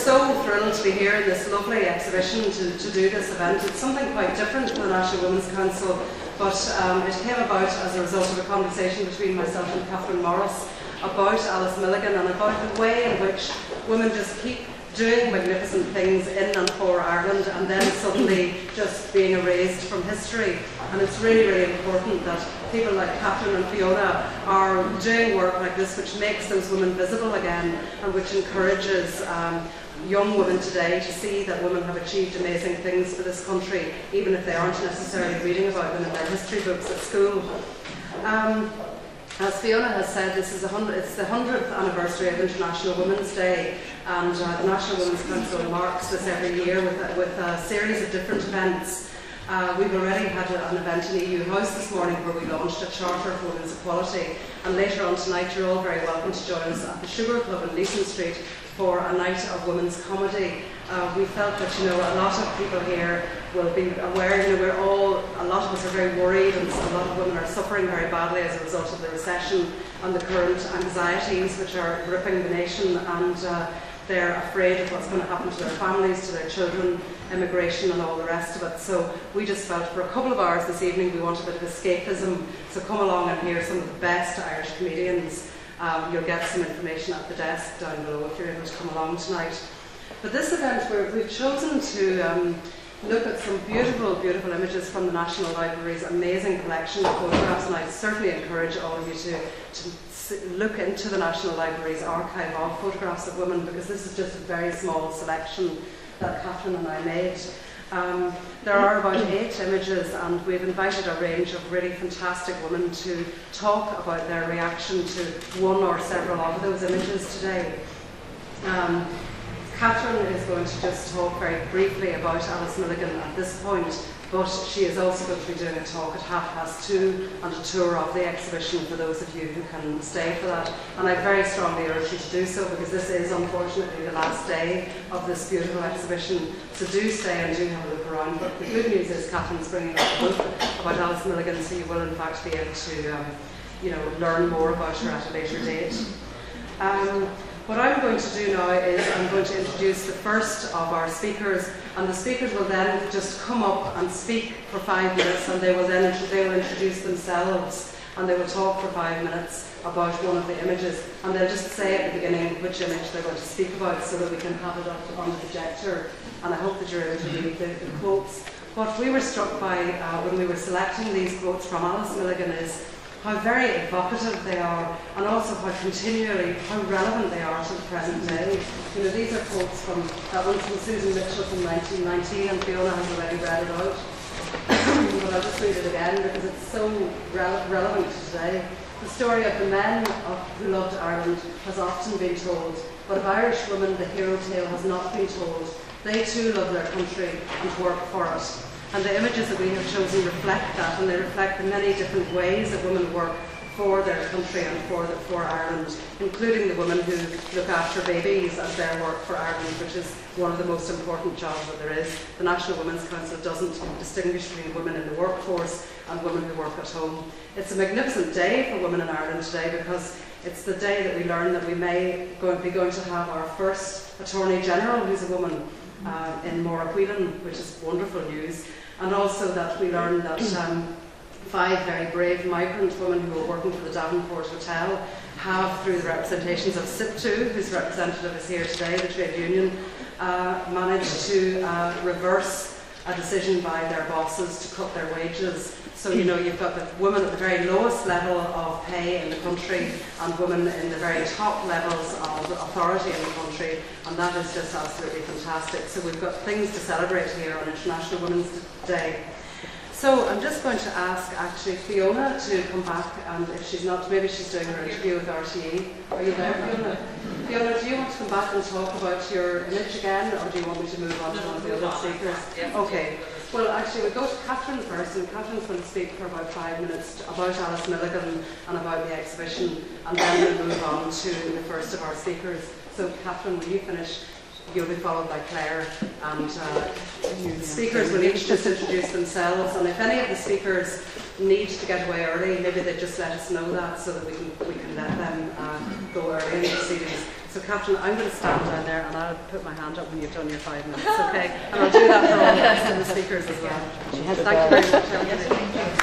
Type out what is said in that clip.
so thrilled to be here in this lovely exhibition to do this event. It's something quite different to the National Women's Council, but it came about as a result of a conversation between myself and Catherine Morris about Alice Milligan and about the way in which women just keep doing magnificent things in and for Ireland and then suddenly just being erased from history. And it's really, really important that people like Catherine and Fiona are doing work like this which makes those women visible again and which encourages young women today to see that women have achieved amazing things for this country, even if they aren't necessarily reading about them in their history books at school. As Fiona has said, it's the 100th anniversary of International Women's Day, and the National Women's Council marks this every year with a series of different events. We've already had an event in EU House this morning where we launched a charter for women's equality, and later on tonight you're all very welcome to join us at the Sugar Club in Leeson Street for a night of women's comedy. We felt that a lot of people here will be aware, a lot of us are very worried, and a lot of women are suffering very badly as a result of the recession and the current anxieties which are gripping the nation, and they're afraid of what's going to happen to their families, to their children, immigration and all the rest of it. So we just felt for a couple of hours this evening we want a bit of escapism, so come along and hear some of the best Irish comedians. You'll get some information at the desk down below if you're able to come along tonight. But this event, we've chosen to look at some beautiful, beautiful images from the National Library's amazing collection of photographs, and I certainly encourage all of you to look into the National Library's archive of photographs of women, because this is just a very small selection that Catherine and I made. There are about 8 images, and we've invited a range of really fantastic women to talk about their reaction to one or several of those images today. Catherine is going to just talk very briefly about Alice Milligan at this point, but she is also going to be doing a talk at 2:30 and a tour of the exhibition for those of you who can stay for that. And I very strongly urge you to do so, because this is unfortunately the last day of this beautiful exhibition. So do stay and do have a look around. But the good news is Catherine's bringing out a book about Alice Milligan, so you will in fact be able to learn more about her at a later date. What I'm going to do now is I'm going to introduce the first of our speakers, and the speakers will then just come up and speak for 5 minutes, and they will introduce themselves, and they will talk for 5 minutes about one of the images, and they'll just say at the beginning which image they're going to speak about so that we can have it up on the projector, and I hope that you're able to read the quotes. What we were struck by when we were selecting these quotes from Alice Milligan is how very evocative they are, and also how relevant they are to the present day. These are quotes from that one from Susan Mitchell from 1919, and Fiona has already read it out. But I'll just read it again because it's so relevant to today. The story of the men who loved Ireland has often been told, but of Irish women the hero tale has not been told. They too love their country and work for it. And the images that we have chosen reflect that, and they reflect the many different ways that women work for their country and for Ireland, including the women who look after babies as their work for Ireland, which is one of the most important jobs that there is. The National Women's Council doesn't distinguish between women in the workforce and women who work at home. It's a magnificent day for women in Ireland today, because it's the day that we learn that we may be going to have our first Attorney General who's a woman in Maura Whelan, which is wonderful news. And also that we learn that 5 very brave migrant women who were working for the Davenport Hotel have, through the representations of SIPTU, whose representative is here today, the trade union, managed to reverse a decision by their bosses to cut their wages. So you've got the women at the very lowest level of pay in the country and women in the very top levels of authority in the country, and that is just absolutely fantastic. So we've got things to celebrate here on International Women's Day. So I'm just going to ask actually Fiona to come back, and if she's not, maybe she's doing her interview with RTE. Are you there, Fiona? Fiona, do you want to come back and talk about your image again, or do you want me to move on to one of the other speakers? Okay. Well, actually, we'll go to Catherine first, and Catherine's going to speak for about 5 minutes about Alice Milligan and about the exhibition, and then we'll move on to the first of our speakers. So, Catherine, when you finish, you'll be followed by Claire, and the speakers will each just introduce themselves, and if any of the speakers need to get away early, maybe they just let us know that so that we can let them go early in the proceedings. So Catherine, I'm going to stand down there and I'll put my hand up when you've done your 5 minutes, okay? And I'll do that for all the rest of the speakers as well. Thank you very much, everybody.